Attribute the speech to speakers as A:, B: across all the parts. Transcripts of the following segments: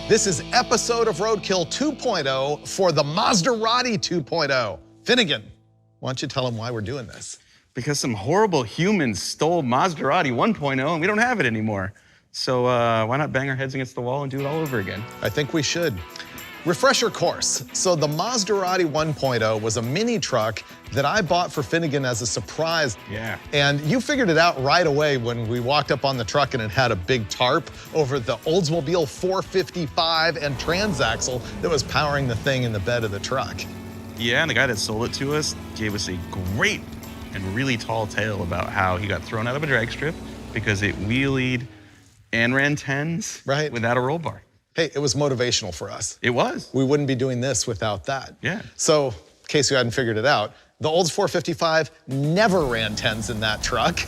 A: This is episode of Roadkill 2.0 for the Mazdarati 2.0. Finnegan, why don't you tell them why we're doing this?
B: Because some horrible humans stole Mazdarati 1.0 and we don't have it anymore. So why not bang our heads against the wall and do it all over again?
A: I think we should. Refresher course. So the Mazdarati 1.0 was a mini truck that I bought for Finnegan as a surprise.
B: Yeah.
A: And you figured it out right away when we walked up on the truck and it had a big tarp over the Oldsmobile 455 and transaxle that was powering the thing in the bed of the truck.
B: Yeah, and the guy that sold it to us gave us a great and really tall tale about how he got thrown out of a drag strip because it wheelied and ran tens without a roll bar.
A: Hey, it was motivational for us.
B: It was.
A: We wouldn't be doing this without that.
B: Yeah.
A: So, in case you hadn't figured it out, the Olds 455 never ran tens in that truck.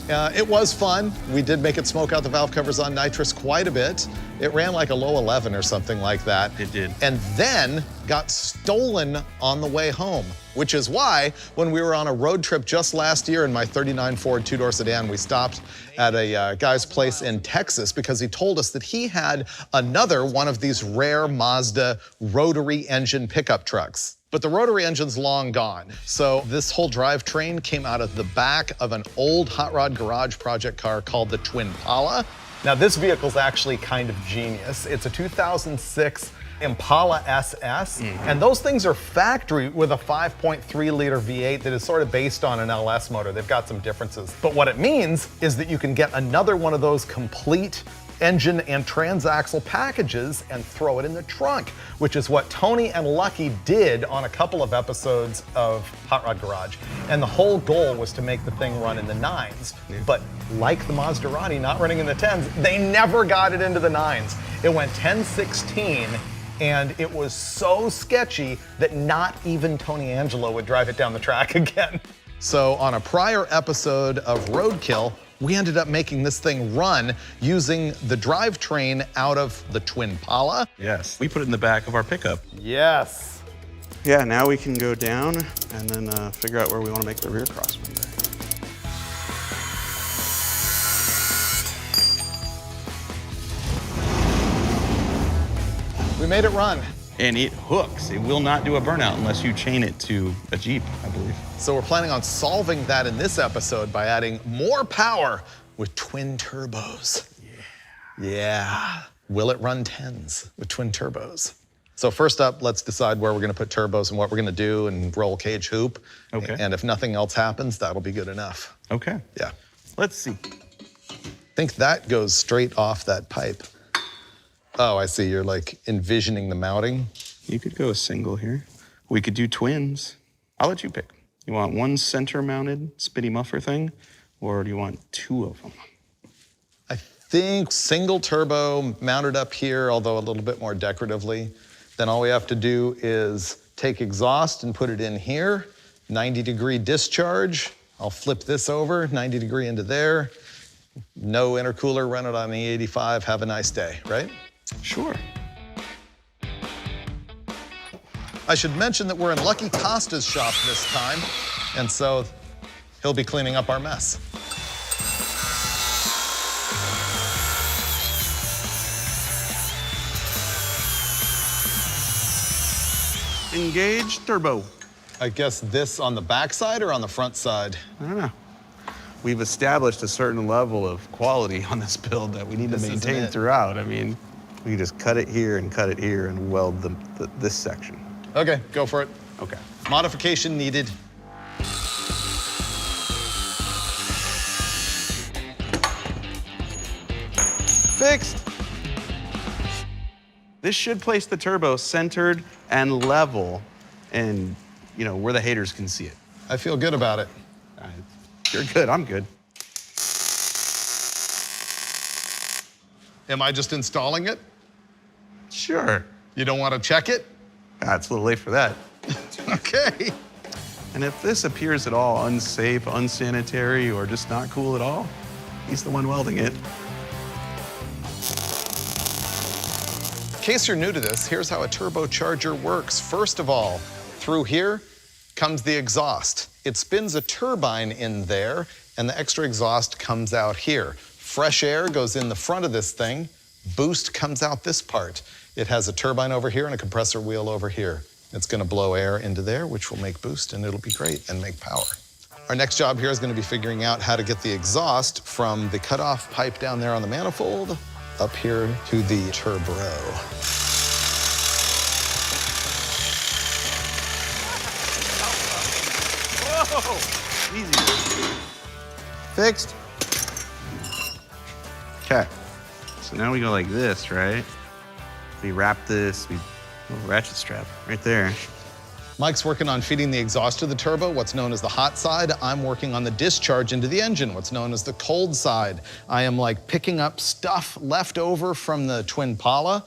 A: It was fun. We did make it smoke out the valve covers on nitrous quite a bit. It ran like a low 11 or something like that.
B: It did.
A: And then got stolen on the way home, which is why when we were on a road trip just last year in my 39 Ford two-door sedan, we stopped at a guy's place in Texas because he told us that he had another one of these rare Mazda rotary engine pickup trucks. But the rotary engine's long gone. So this whole drivetrain came out of the back of an old hot rod garage project car called the Twin Impala. Now this vehicle's actually kind of genius. It's a 2006 Impala SS, and those things are factory with a 5.3 liter V8 that is sort of based on an LS motor. They've got some differences. But what it means is that you can get another one of those complete engine and transaxle packages and throw it in the trunk, which is what Tony and Lucky did on a couple of episodes of Hot Rod Garage. And the whole goal was to make the thing run in the 9s. But like the Mazdarati not running in the 10s, they never got it into the 9s. It went 10-16, and it was so sketchy that not even Tony Angelo would drive it down the track again. So on a prior episode of Roadkill, we ended up making this thing run using the drivetrain out of the Twin Impala.
B: Yes, we put it in the back of our pickup.
A: Yes.
B: Yeah, now we can go down and then figure out where we want to make the rear crosswind.
A: We made it run.
B: And it hooks. It will not do a burnout unless you chain it to a Jeep, I believe.
A: So we're planning on solving that in this episode by adding more power with twin turbos. Yeah. Will it run 10s with twin turbos? So first up, let's decide where we're gonna put turbos and what we're gonna do and roll cage hoop.
B: Okay.
A: And if nothing else happens, that'll be good enough.
B: Okay.
A: Yeah.
B: Let's see.
A: I think that goes straight off that pipe. Oh, I see. You're like envisioning the mounting.
B: You could go a single here. We could do twins. I'll let you pick. You want one center mounted spitty muffler thing, or do you want two of them?
A: I think single turbo mounted up here, although a little bit more decoratively. Then all we have to do is take exhaust and put it in here. 90-degree discharge. I'll flip this over, 90-degree into there. No intercooler, run it on the 85. Have a nice day, right?
B: Sure.
A: I should mention that we're in Lucky Costa's shop this time, and so he'll be cleaning up our mess.
B: Engage turbo.
A: I guess this on the back side or on the front side?
B: I don't know. We've established a certain level of quality on this build that we need to maintain throughout. I mean, we can just cut it here and weld this section.
A: Okay, go for it.
B: Okay.
A: Modification needed.
B: Fixed. This should place the turbo centered and level and, you know, where the haters can see it.
A: I feel good about it.
B: You're good, I'm good.
A: Am I just installing it?
B: Sure.
A: You don't want to check it?
B: It's a little late for that.
A: Okay.
B: And if this appears at all unsafe, unsanitary, or just not cool at all, he's the one welding it.
A: In case you're new to this, here's how a turbocharger works. First of all, through here comes the exhaust. It spins a turbine in there, and the extra exhaust comes out here. Fresh air goes in the front of this thing, boost comes out this part. It has a turbine over here and a compressor wheel over here. It's gonna blow air into there, which will make boost, and it'll be great and make power. Our next job here is gonna be figuring out how to get the exhaust from the cutoff pipe down there on the manifold up here to the turbo.
B: Whoa, easy. Fixed. Okay, so now we go like this, right? We wrap this, ratchet strap right there.
A: Mike's working on feeding the exhaust to the turbo, what's known as the hot side. I'm working on the discharge into the engine, what's known as the cold side. I am like picking up stuff left over from the Twin Pala.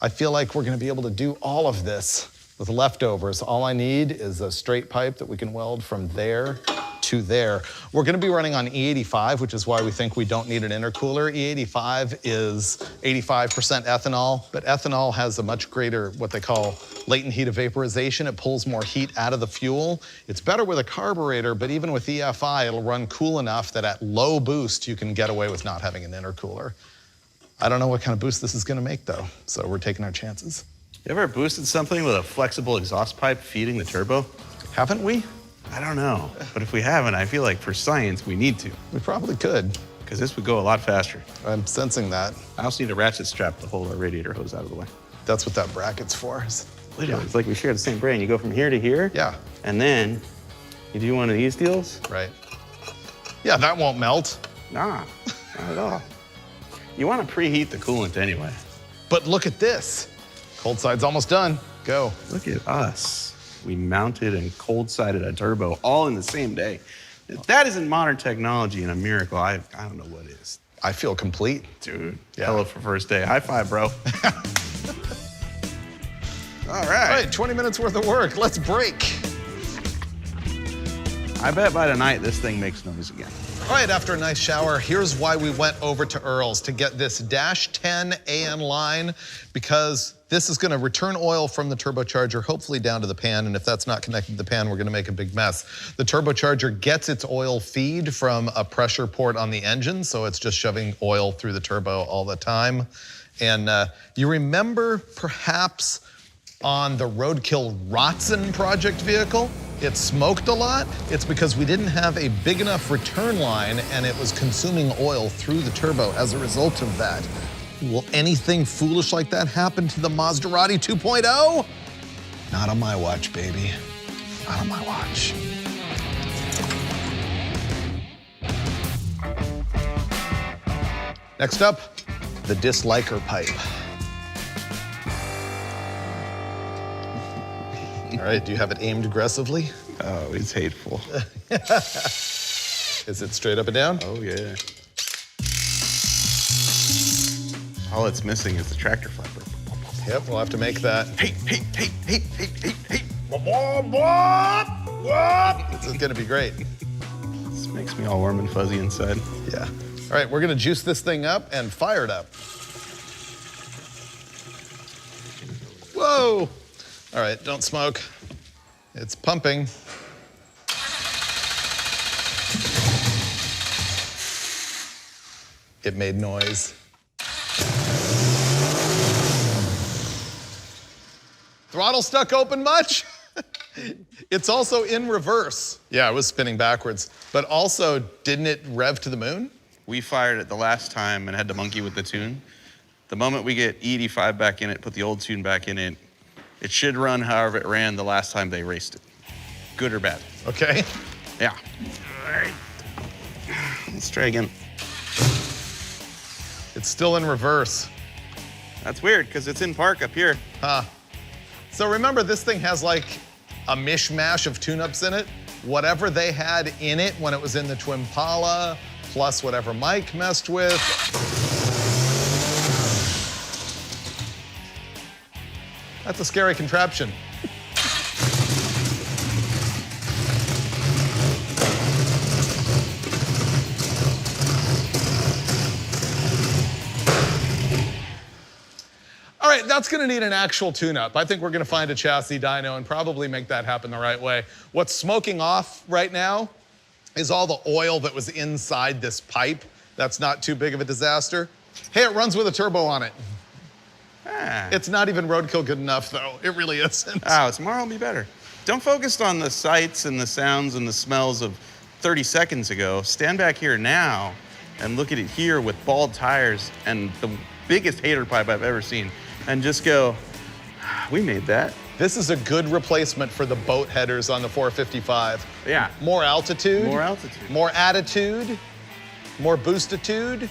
A: I feel like we're gonna be able to do all of this with leftovers. All I need is a straight pipe that we can weld from there to there. We're gonna be running on E85, which is why we think we don't need an intercooler. E85 is 85% ethanol, but ethanol has a much greater, what they call latent heat of vaporization. It pulls more heat out of the fuel. It's better with a carburetor, but even with EFI, it'll run cool enough that at low boost, you can get away with not having an intercooler. I don't know what kind of boost this is gonna make though, so we're taking our chances.
B: You ever boosted something with a flexible exhaust pipe feeding the turbo?
A: Haven't we?
B: I don't know, but if we haven't, I feel like for science, we need to.
A: We probably could.
B: Because this would go a lot faster.
A: I'm sensing that.
B: I also need a ratchet strap to hold our radiator hose out of the way.
A: That's what that bracket's for.
B: Literally, it's like we share the same brain. You go from here to here.
A: Yeah.
B: And then you do one of these deals.
A: Right. Yeah, that won't melt.
B: Nah, not at all. You want to preheat the coolant anyway.
A: But look at this. Cold side's almost done. Go.
B: Look at us. We mounted and cold-sided a turbo all in the same day. If that isn't modern technology and a miracle, I don't know what is.
A: I feel complete.
B: Dude,
A: yeah.
B: Hello for first day. High five, bro. All right.
A: All right, 20 minutes worth of work. Let's break.
B: I bet by tonight this thing makes noise again.
A: All right, after a nice shower, here's why we went over to Earl's to get this Dash 10 AN line, because this is gonna return oil from the turbocharger, hopefully down to the pan, and if that's not connected to the pan, we're gonna make a big mess. The turbocharger gets its oil feed from a pressure port on the engine, so it's just shoving oil through the turbo all the time. And you remember perhaps on the Roadkill Rotson project vehicle, it smoked a lot. It's because we didn't have a big enough return line and it was consuming oil through the turbo as a result of that. Will anything foolish like that happen to the Mazdarati 2.0? Not on my watch, baby. Not on my watch. Next up, the disliker pipe. All right, do you have it aimed aggressively?
B: Oh, it's hateful.
A: Is it straight up and down?
B: Oh, yeah. All it's missing is the tractor flapper.
A: Yep, we'll have to make that.
B: Hey.
A: This is gonna be great.
B: This makes me all warm and fuzzy inside.
A: Yeah. All right, we're gonna juice this thing up and fire it up. Whoa! All right, don't smoke. It's pumping. It made noise. Throttle stuck open much? It's also in reverse. Yeah, it was spinning backwards. But also, didn't it rev to the moon?
B: We fired it the last time and had to monkey with the tune. The moment we get E85 back in it, put the old tune back in it, it should run however it ran the last time they raced it. Good or bad.
A: Okay.
B: Yeah. All right. Let's try again.
A: It's still in reverse.
B: That's weird, because it's in park up here.
A: Huh. So remember, this thing has like a mishmash of tune-ups in it. Whatever they had in it when it was in the Twin Pala, plus whatever Mike messed with. That's a scary contraption. All right, that's gonna need an actual tune-up. I think we're gonna find a chassis dyno and probably make that happen the right way. What's smoking off right now is all the oil that was inside this pipe. That's not too big of a disaster. Hey, it runs with a turbo on it.
B: Ah.
A: It's not even Roadkill good enough, though. It really isn't.
B: Oh, tomorrow will be better. Don't focus on the sights and the sounds and the smells of 30 seconds ago. Stand back here now and look at it here with bald tires and the biggest hater pipe I've ever seen. And just go, we made that.
A: This is a good replacement for the boat headers on the 455.
B: Yeah.
A: More altitude.
B: More altitude.
A: More attitude. More boostitude.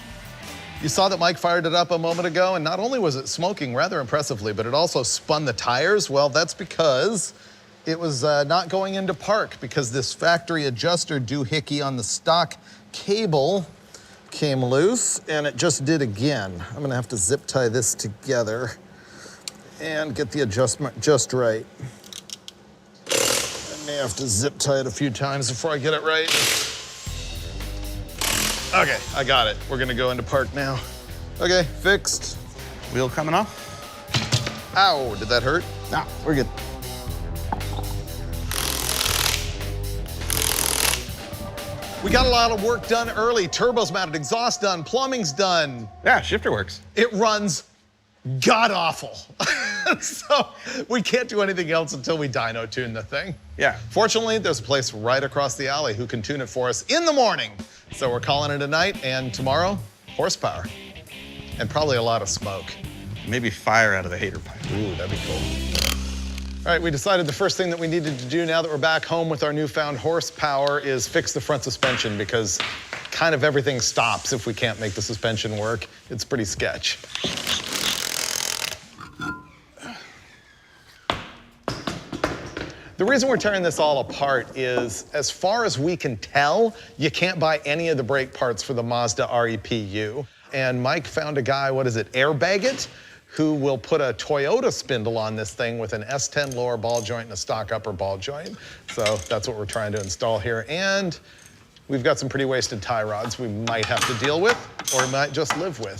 A: You saw that Mike fired it up a moment ago, and not only was it smoking rather impressively, but it also spun the tires. Well, that's because it was not going into park, because this factory adjuster doohickey on the stock cable came loose, and it just did again. I'm gonna have to zip tie this together and get the adjustment just right. I may have to zip tie it a few times before I get it right. Okay, I got it. We're gonna go into park now. Okay, fixed.
B: Wheel coming off?
A: Ow, did that hurt?
B: No, we're good.
A: We got a lot of work done early. Turbo's mounted, exhaust done, plumbing's done.
B: Yeah, shifter works.
A: It runs god-awful. So we can't do anything else until we dyno tune the thing.
B: Yeah.
A: Fortunately, there's a place right across the alley who can tune it for us in the morning. So we're calling it a night, and tomorrow, horsepower. And probably a lot of smoke.
B: Maybe fire out of the hater pipe.
A: Ooh, that'd be cool. All right, we decided the first thing that we needed to do now that we're back home with our newfound horsepower is fix the front suspension, because kind of everything stops if we can't make the suspension work. It's pretty sketch. The reason we're tearing this all apart is, as far as we can tell, you can't buy any of the brake parts for the Mazda RPU. And Mike found a guy, airbag it, who will put a Toyota spindle on this thing with an S10 lower ball joint and a stock upper ball joint. So that's what we're trying to install here. And we've got some pretty wasted tie rods we might have to deal with, or might just live with.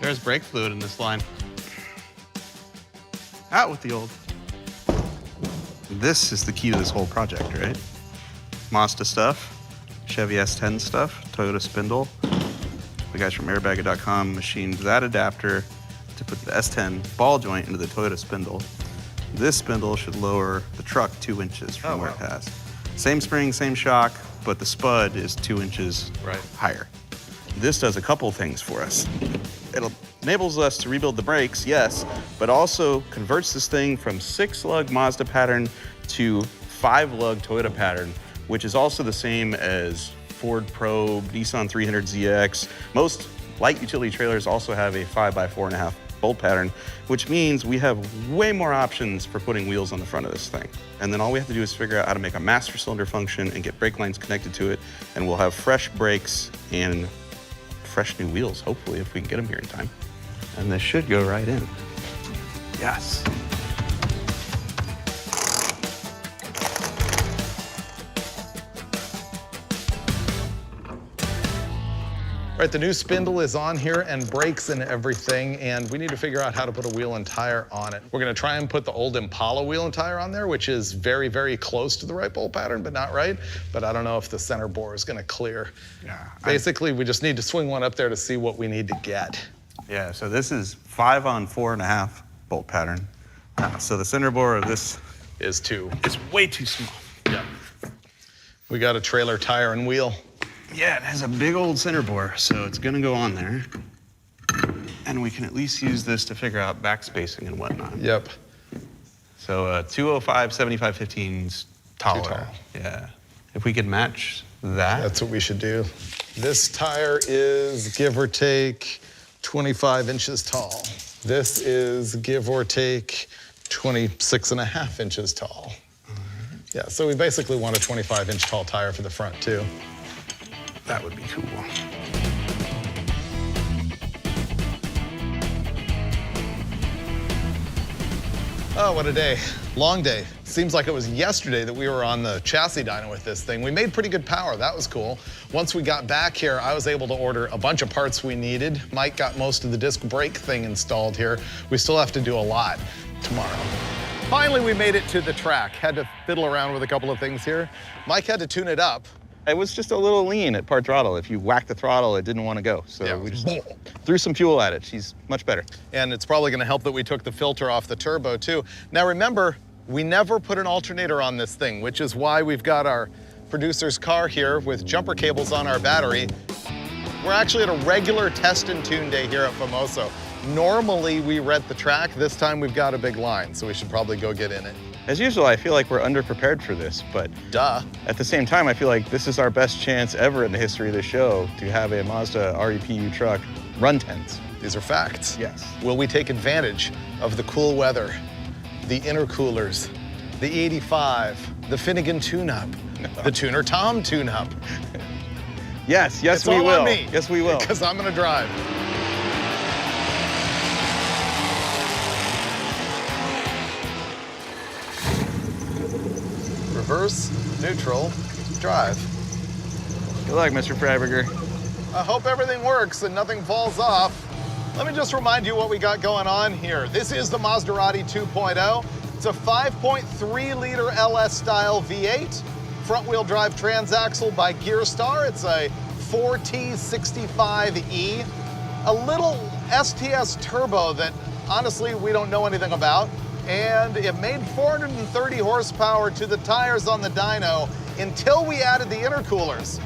B: There's brake fluid in this line. Out with the old. This is the key to this whole project, right? Mazda stuff, Chevy S10 stuff, Toyota spindle. The guys from airbagit.com machined that adapter to put the S10 ball joint into the Toyota spindle. This spindle should lower the truck 2 inches from where it has. Same spring, same shock, but the spud is 2 inches higher. This does a couple things for us. It enables us to rebuild the brakes, yes, but also converts this thing from 6-lug Mazda pattern to 5-lug Toyota pattern, which is also the same as Ford Probe, Nissan 300ZX. Most light utility trailers also have a 5x4.5 bolt pattern, which means we have way more options for putting wheels on the front of this thing. And then all we have to do is figure out how to make a master cylinder function and get brake lines connected to it, and we'll have fresh brakes and fresh new wheels, hopefully, if we can get them here in time. And this should go right in. Yes.
A: All right, the new spindle is on here and brakes and everything, and we need to figure out how to put a wheel and tire on it. We're gonna try and put the old Impala wheel and tire on there, which is very, very close to the right bolt pattern, but not right. But I don't know if the center bore is gonna clear.
B: Yeah.
A: Basically, we just need to swing one up there to see what we need to get.
B: Yeah, so this is 5 on 4.5 bolt pattern. So the center bore of this
A: is 2.
B: It's way too small.
A: Yeah. We got a trailer tire and wheel.
B: Yeah, it has a big old center bore, so it's gonna go on there. And we can at least use this to figure out back spacing and whatnot.
A: Yep.
B: So 205, 75, 15's taller.
A: Too tall.
B: Yeah. If we could match that.
A: That's what we should do. This tire is, give or take, 25 inches tall. This is, give or take, 26.5 inches tall. Yeah, so we basically want a 25-inch tall tire for the front, too.
B: That would be cool.
A: Oh, what a day. Long day. Seems like it was yesterday that we were on the chassis dyno with this thing. We made pretty good power. That was cool. Once we got back here, I was able to order a bunch of parts we needed. Mike got most of the disc brake thing installed here. We still have to do a lot tomorrow. Finally, we made it to the track. Had to fiddle around with a couple of things here. Mike had to tune it up.
B: It was just a little lean at part throttle. If you whack the throttle, it didn't want to go. So we just threw some fuel at it. She's much better.
A: And it's probably gonna help that we took the filter off the turbo too. Now remember, we never put an alternator on this thing, which is why we've got our producer's car here with jumper cables on our battery. We're actually at a regular test and tune day here at Famoso. Normally we rent the track. This time we've got a big line, so we should probably go get in it.
B: As usual, I feel like we're underprepared for this, but
A: duh.
B: At the same time, I feel like this is our best chance ever in the history of the show to have a Mazda RPU truck run 10s.
A: These are facts.
B: Yes.
A: Will we take advantage of the cool weather, the intercoolers, the 85, the Finnegan tune-up, the Tuner Tom tune-up?
B: Yes, yes,
A: it's
B: we
A: all
B: will.
A: On me,
B: yes, we will.
A: Because I'm gonna drive. Reverse, neutral, drive.
B: Good luck, Mr. Freiburger.
A: I hope everything works and nothing falls off. Let me just remind you what we got going on here. This is the Mazdarati 2.0. It's a 5.3-liter LS-style V8, front-wheel drive transaxle by Gearstar. It's a 4T65E, a little STS turbo that honestly we don't know anything about. And it made 430 horsepower to the tires on the dyno until we added the intercoolers.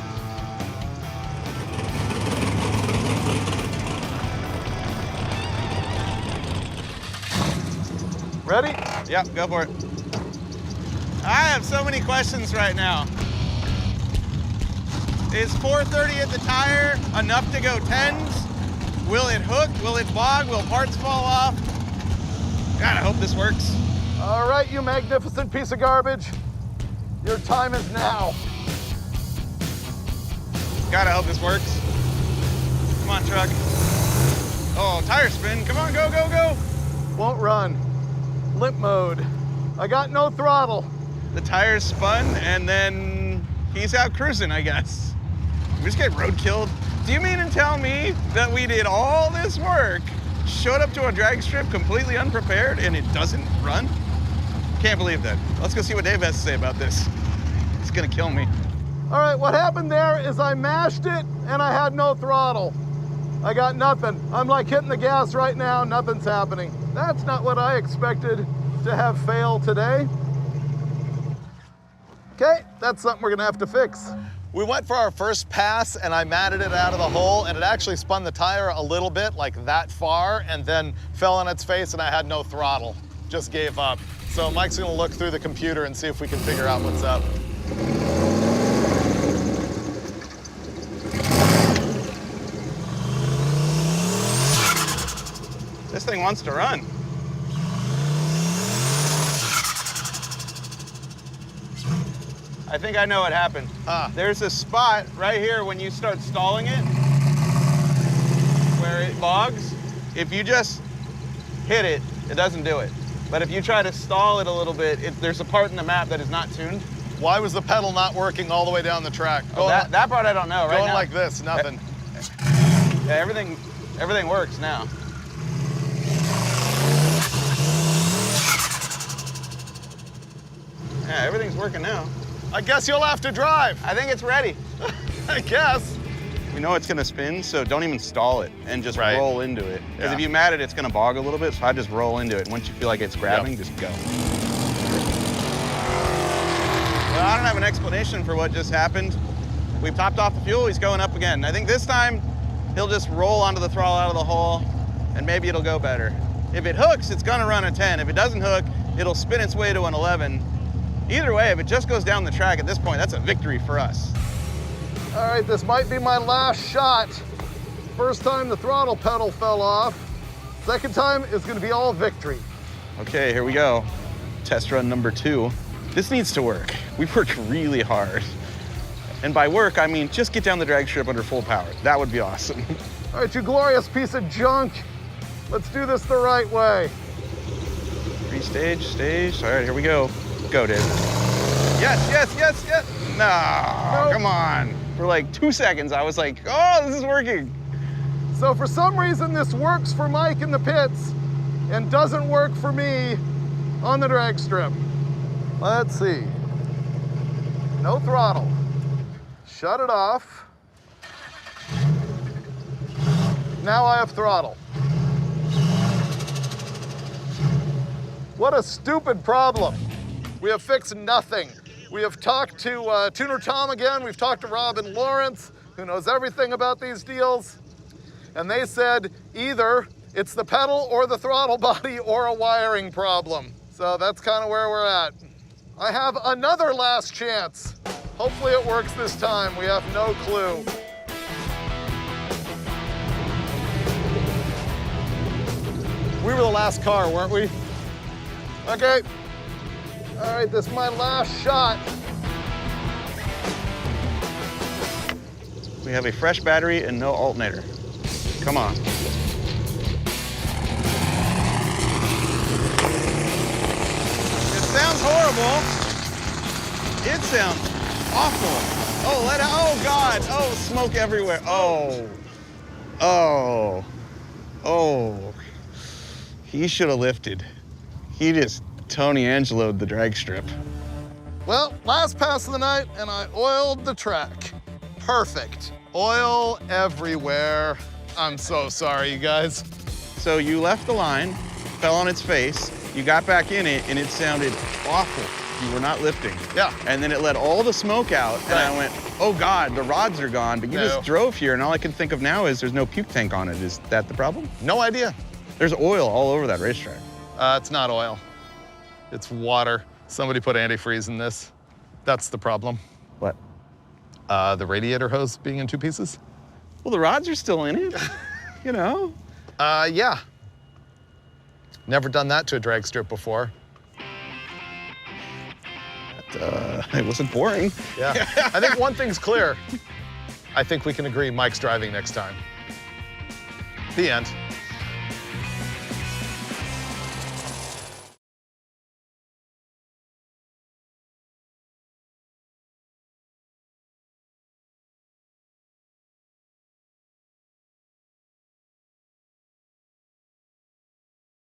A: Ready?
B: Yep, go for it. I have so many questions right now. Is 430 at the tire enough to go 10s? Will it hook? Will it bog? Will parts fall off? God, I hope this works.
A: All right, you magnificent piece of garbage. Your time is now.
B: God, I hope this works. Come on, truck. Oh, tire spin. Come on, go, go, go.
A: Won't run. Limp mode. I got no throttle.
B: The tires spun, and then he's out cruising, I guess. We just get roadkilled. Do you mean to tell me that we did all this work, showed up to a drag strip completely unprepared, and it doesn't run? Can't believe that. Let's go see what Dave has to say about this. It's gonna kill me.
A: All right, what happened there is I mashed it and I had no throttle. I got nothing. I'm like hitting the gas right now, nothing's happening. That's not what I expected to have fail today. Okay, that's something we're gonna have to fix. We went for our first pass and I matted it out of the hole and it actually spun the tire a little bit, like that far, and then fell on its face and I had no throttle. Just gave up. So Mike's gonna look through the computer and see if we can figure out what's up.
B: This thing wants to run. I think I know what happened. There's a spot right here when you start stalling it where it bogs. If you just hit it, it doesn't do it. But if you try to stall it a little bit, there's a part in the map that is not tuned.
A: Why was the pedal not working all the way down the track?
B: Oh, that part I don't know. Right
A: going
B: now,
A: like this, nothing.
B: Yeah, everything works now. Yeah, everything's working now.
A: I guess you'll have to drive.
B: I think it's ready.
A: I guess.
B: We know it's gonna spin, so don't even stall it and just
A: Right.
B: roll into it. Because
A: Yeah.
B: if you mat it, it's gonna bog a little bit, so I just roll into it. Once you feel like it's grabbing, just go. Well, I don't have an explanation for what just happened. We topped off the fuel, he's going up again. I think this time, he'll just roll onto the throttle out of the hole, and maybe it'll go better. If it hooks, it's gonna run a 10. If it doesn't hook, it'll spin its way to an 11. Either way, if it just goes down the track at this point, that's a victory for us.
A: All right, this might be my last shot. First time the throttle pedal fell off. Second time is gonna be all victory.
B: Okay, here we go. Test run number 2. This needs to work. We've worked really hard. And by work, I mean just get down the drag strip under full power. That would be awesome.
A: All right, you glorious piece of junk. Let's do this the right way.
B: Restage, stage. All right, here we go. Go, Dave. Yes, yes, yes, yes. No,
A: Nope.
B: come on. For like 2 seconds, I was like, oh, this is working.
A: So for some reason, this works for Mike in the pits and doesn't work for me on the drag strip. Let's see. No throttle. shut it off. Now I have throttle. What a stupid problem. We have fixed nothing. We have talked to Tuner Tom again. We've talked to Rob and Lawrence, who knows everything about these deals. And they said either it's the pedal or the throttle body or a wiring problem. So that's kind of where we're at. I have another last chance. Hopefully it works this time. We have no clue. We were the last car, weren't we? Okay. All right, this is my last shot.
B: We have a fresh battery and no alternator. Come on. It sounds horrible. It sounds awful. Oh, oh God. Oh, smoke everywhere. Oh. Oh. Oh. He should have lifted. He just Tony Angelo'd the drag strip.
A: Well, last pass of the night, and I oiled the track. Perfect. Oil everywhere. I'm so sorry, you guys.
B: So you left the line, fell on its face, you got back in it, and it sounded awful. You were not lifting.
A: Yeah.
B: And then it let all the smoke out, and I went, oh God, the rods are gone, but you just drove here, and all I can think of now is there's no puke tank on it. Is that the problem?
A: No idea.
B: There's oil all over that racetrack.
A: It's not oil. It's water. Somebody put antifreeze in this. That's the problem.
B: What?
A: The radiator hose being in two pieces.
B: Well, the rods are still in it, you know?
A: Yeah. Never done that to a drag strip before.
B: It wasn't boring.
A: Yeah. I think one thing's clear. I think we can agree Mike's driving next time. The end.